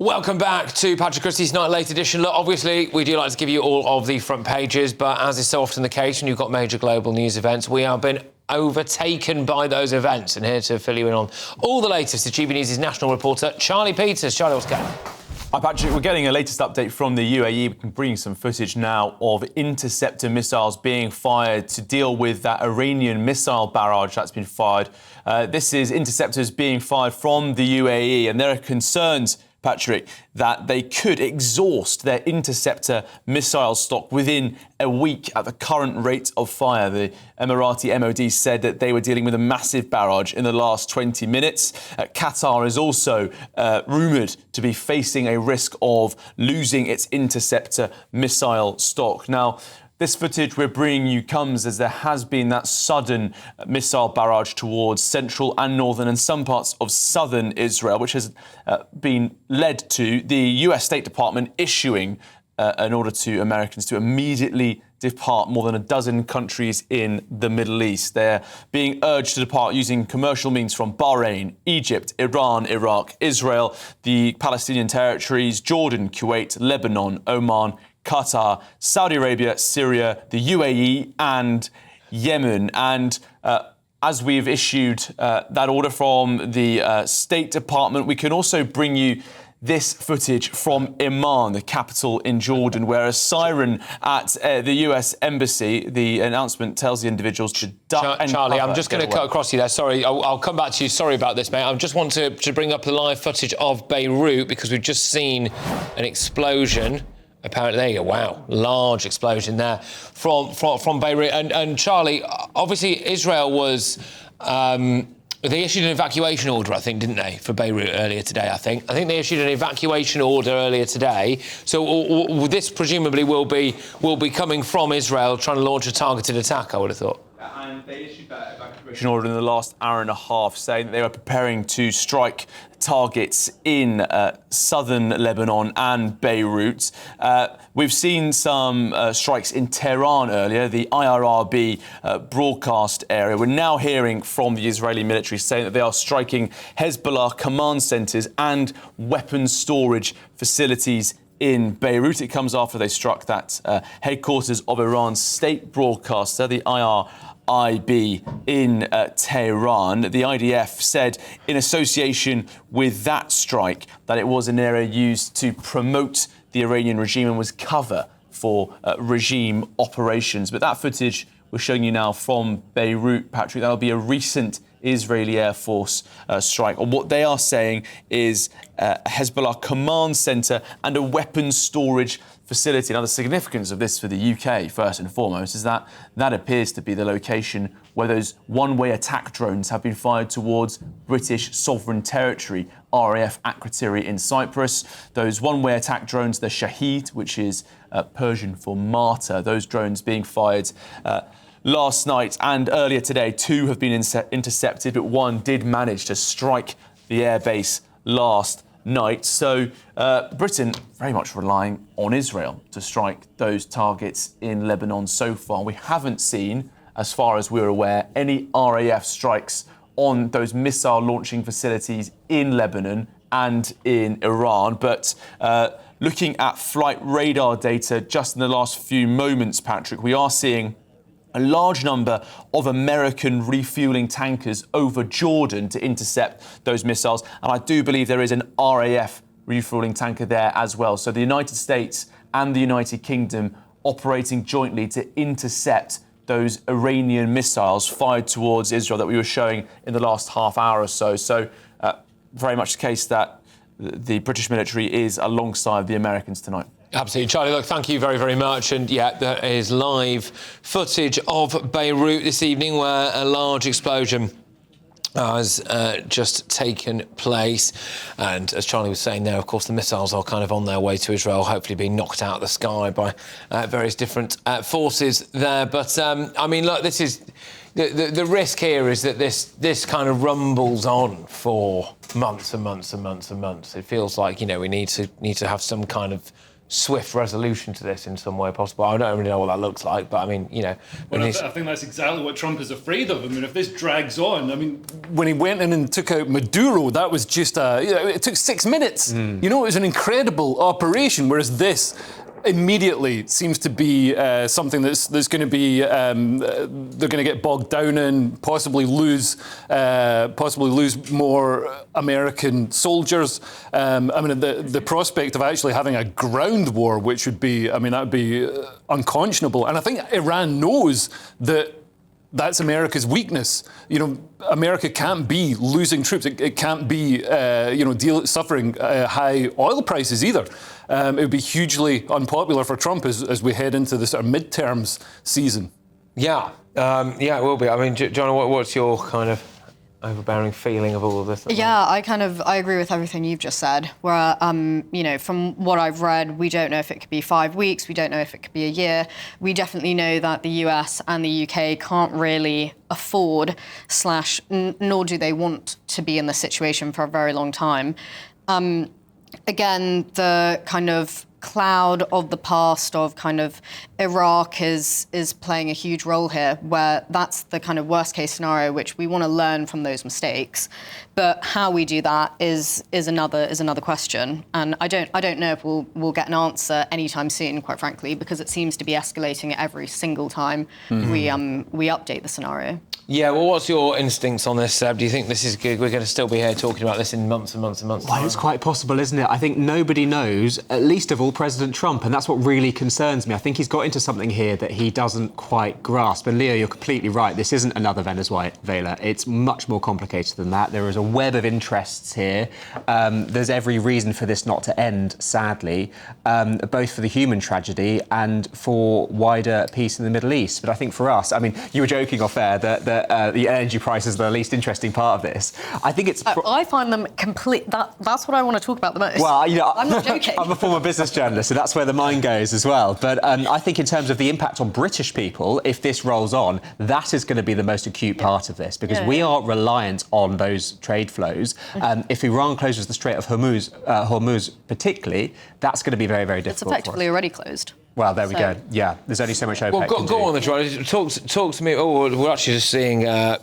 Welcome back to Patrick Christie's Night Late edition. Look, obviously, we do like to give you all of the front pages, but as is so often the case when you've got major global news events, we have been overtaken by those events. And here to fill you in on all the latest is GB News' national reporter, Charlie Peters. Charlie, what's going on? Hi, Patrick. We're getting a latest update from the UAE. We can bring you some footage now of interceptor missiles being fired to deal with that Iranian missile barrage that's been fired. This is interceptors being fired from the UAE, and there are concerns, Patrick, that they could exhaust their interceptor missile stock within a week at the current rate of fire. The Emirati MOD said that they were dealing with a massive barrage in the last 20 minutes. Qatar is also rumoured to be facing a risk of losing its interceptor missile stock. Now, this footage we're bringing you comes as there has been that sudden missile barrage towards central and northern and some parts of southern Israel, which has been led to the US State Department issuing an order to Americans to immediately depart more than a dozen countries in the Middle East. They're being urged to depart using commercial means from Bahrain, Egypt, Iran, Iraq, Israel, the Palestinian territories, Jordan, Kuwait, Lebanon, Oman, Qatar, Saudi Arabia, Syria, the UAE and Yemen. And as we've issued that order from the State Department, we can also bring you this footage from Amman, the capital in Jordan, where a siren at the US Embassy, the announcement tells the individuals to duck and Charlie, cover. I'm just going to cut across you there. Sorry, I'll come back to you. Sorry about this, mate. I just want to bring up the live footage of Beirut because we've just seen an explosion. Apparently, there you go. Wow, large explosion there from Beirut. And Charlie, obviously, Israel was. They issued an evacuation order, I think, didn't they, for Beirut earlier today, I think. I think they issued an evacuation order earlier today. So this presumably will be coming from Israel trying to launch a targeted attack, I would have thought. And they issued that evacuation order in the last hour and a half, saying that they were preparing to strike targets in southern Lebanon and Beirut. We've seen some strikes in Tehran earlier, the IRRB broadcast area. We're now hearing from the Israeli military saying that they are striking Hezbollah command centres and weapons storage facilities in Beirut. It comes after they struck that headquarters of Iran's state broadcaster, the IRIB in Tehran. The IDF said in association with that strike that it was an area used to promote the Iranian regime and was cover for regime operations. But that footage we're showing you now from Beirut, Patrick, that'll be a recent Israeli Air Force strike. Or what they are saying is a Hezbollah command centre and a weapons storage facility. Now, the significance of this for the UK, first and foremost, is that that appears to be the location where those one-way attack drones have been fired towards British sovereign territory, RAF Akrotiri in Cyprus. Those one-way attack drones, the Shaheed, which is Persian for martyr, those drones being fired last night and earlier today. Two have been intercepted, but one did manage to strike the airbase last night. So Britain very much relying on Israel to strike those targets in Lebanon so far. We haven't seen, as far as we're aware, any RAF strikes on those missile launching facilities in Lebanon and in Iran. But looking at flight radar data just in the last few moments, Patrick, we are seeing a large number of American refuelling tankers over Jordan to intercept those missiles. And I do believe there is an RAF refuelling tanker there as well. So the United States and the United Kingdom operating jointly to intercept those Iranian missiles fired towards Israel that we were showing in the last half hour or so. So very much the case that the British military is alongside the Americans tonight. Absolutely. Charlie, look, thank you very, very much. And yeah, there is live footage of Beirut this evening where a large explosion has just taken place. And as Charlie was saying there, of course, the missiles are kind of on their way to Israel, hopefully being knocked out of the sky by various different forces there. But, I mean, look, this is... The risk here is that this kind of rumbles on for months and months and months and months. It feels like, you know, we need to have some kind of swift resolution to this in some way possible. I don't really know what that looks like, but I mean, Well, I think that's exactly what Trump is afraid of. I mean, if this drags on, I mean, when he went in and took out Maduro, that was just it took 6 minutes. It was an incredible operation, whereas this immediately seems to be something that's going to be they're going to get bogged down in, possibly lose more American soldiers. I mean, the prospect of actually having a ground war, which would be, I mean, that would be unconscionable. And I think Iran knows that that's America's weakness. America can't be losing troops. It can't be, suffering high oil prices either. It would be hugely unpopular for Trump as we head into the sort of midterms season. Yeah, it will be. I mean, John, what's your kind of overbearing feeling of all of this? Yeah, I agree with everything you've just said. Where, from what I've read, we don't know if it could be 5 weeks. We don't know if it could be a year. We definitely know that the US and the UK can't really afford nor do they want to be in this situation for a very long time. Again, the kind of cloud of the past of kind of Iraq is playing a huge role here, where that's the kind of worst case scenario, which we want to learn from those mistakes. But how we do that is another question, and I don't know if we'll get an answer anytime soon, quite frankly, because it seems to be escalating every single time we update the scenario. Yeah, well, what's your instincts on this, Seb? Do you think this is good? We're going to still be here talking about this in months and months and months. Well, it's quite possible, isn't it? I think nobody knows, at least of all, President Trump, and that's what really concerns me. I think he's got into something here that he doesn't quite grasp. And Leo, you're completely right. This isn't another Venezuela. It's much more complicated than that. There is a web of interests here. There's every reason for this not to end, sadly, both for the human tragedy and for wider peace in the Middle East. But I think for us, I mean, you were joking off air that the energy prices are the least interesting part of this. I think it's... I find them complete... That's what I want to talk about the most. Well, I'm not joking. I'm a former business journalist, so that's where the mind goes as well. But I think in terms of the impact on British people, if this rolls on, that is going to be the most acute part of this, because we are reliant on those trade flows. If Iran closes the Strait of Hormuz particularly, that's going to be very, very difficult. It's effectively already closed. Well, there we go. Yeah, there's only so much OPEC Well, go on, John. Talk to me. Oh, we're actually just seeing... there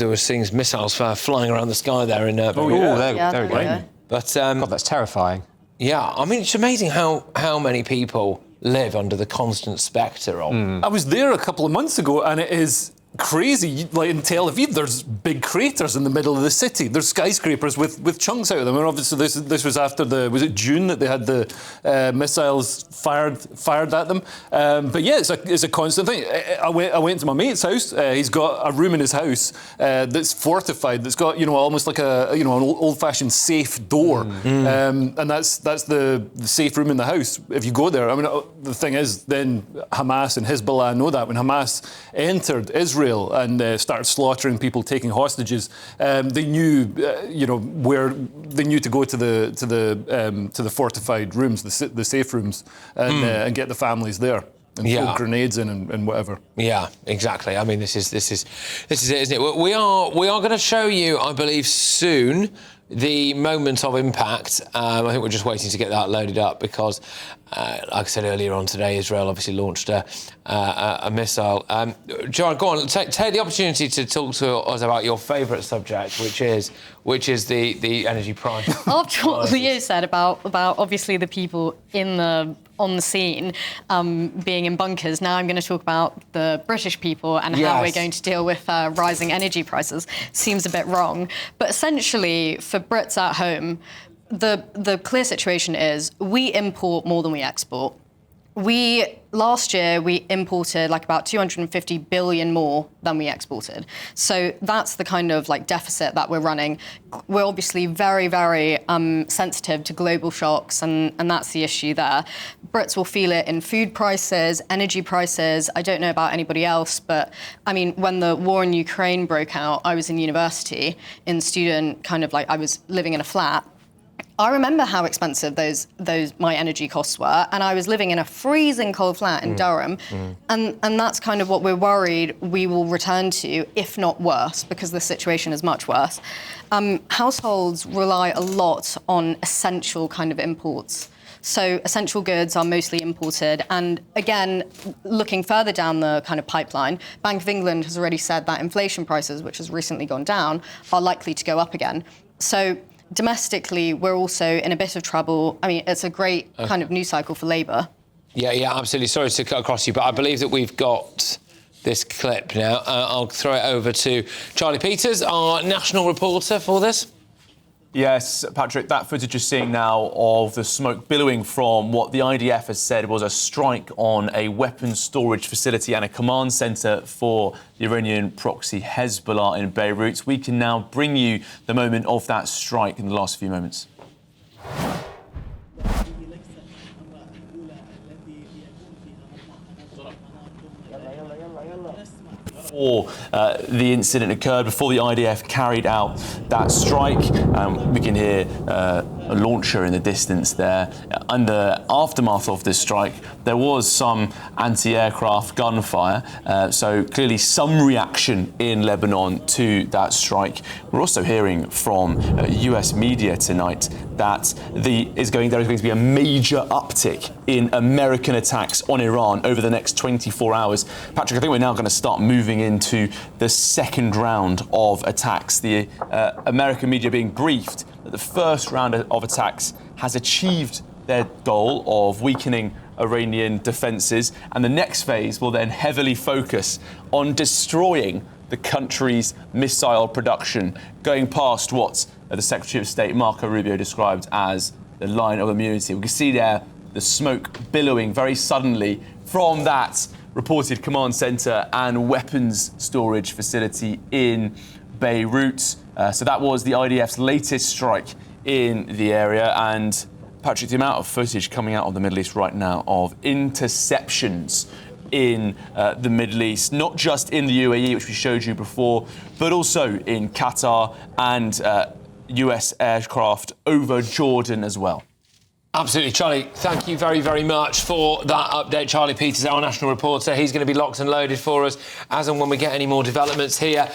were seeing missiles flying around the sky there in... there we go. But, God, that's terrifying. Yeah, I mean, it's amazing how many people live under the constant spectre of... I was there a couple of months ago, and it is crazy. Like in Tel Aviv, there's big craters in the middle of the city. There's skyscrapers with chunks out of them. And obviously, this was after was it June that they had the missiles fired at them? But yeah, it's a constant thing. I went to my mate's house. He's got a room in his house that's fortified. That's got almost like an old-fashioned safe door, and that's the safe room in the house. If you go there, I mean, the thing is, then Hamas and Hezbollah know that when Hamas entered Israel and started slaughtering people, taking hostages, they knew, where they knew to go to the fortified rooms, the safe rooms, and get the families there and throw grenades in and whatever. Yeah, exactly. I mean, this is it, isn't it? We are going to show you, I believe, soon the moment of impact. I think we're just waiting to get that loaded up because, like I said earlier on today, Israel obviously launched a missile. John, go on, take the opportunity to talk to us about your favourite subject, which is the energy price. After what Leo said about obviously the people on the scene being in bunkers, now I'm going to talk about the British people and how we're going to deal with rising energy prices. Seems a bit wrong, but essentially for Brits at home, the clear situation is we import more than we export. Last year, we imported like about 250 billion more than we exported. So that's the kind of like deficit that we're running. We're obviously very, very sensitive to global shocks, and that's the issue there. Brits will feel it in food prices, energy prices. I don't know about anybody else, but I mean, when the war in Ukraine broke out, I was in university, I was living in a flat. I remember how expensive those my energy costs were, and I was living in a freezing cold flat in Durham, and that's kind of what we're worried we will return to, if not worse, because the situation is much worse. Households rely a lot on essential kind of imports So essential goods are mostly imported. And again, looking further down the kind of pipeline, Bank of England has already said that inflation prices, which has recently gone down, are likely to go up again. So domestically, we're also in a bit of trouble. I mean, it's a great kind of news cycle for Labour. Yeah, absolutely. Sorry to cut across you, but I believe that we've got this clip now. I'll throw it over to Charlie Peters, our national reporter for this. Yes, Patrick, that footage you're seeing now of the smoke billowing from what the IDF has said was a strike on a weapons storage facility and a command centre for the Iranian proxy Hezbollah in Beirut. We can now bring you the moment of that strike in the last few moments. Before the incident occurred, before the IDF carried out that strike, we can hear a launcher in the distance there. In the aftermath of this strike, there was some anti-aircraft gunfire, so clearly some reaction in Lebanon to that strike. We're also hearing from US media tonight that there is going to be a major uptick in American attacks on Iran over the next 24 hours. Patrick, I think we're now going to start moving into the second round of attacks. The American media being briefed that the first round of attacks has achieved their goal of weakening Iranian defences, and the next phase will then heavily focus on destroying the country's missile production, going past what the Secretary of State Marco Rubio described as the line of immunity. We can see there the smoke billowing very suddenly from that reported command centre and weapons storage facility in Beirut. So that was the IDF's latest strike in the area. And Patrick, the amount of footage coming out of the Middle East right now of interceptions in the Middle East, not just in the UAE, which we showed you before, but also in Qatar and US aircraft over Jordan as well. Absolutely. Charlie, thank you very, very much for that update. Charlie Peters, our national reporter, he's going to be locked and loaded for us as and when we get any more developments here.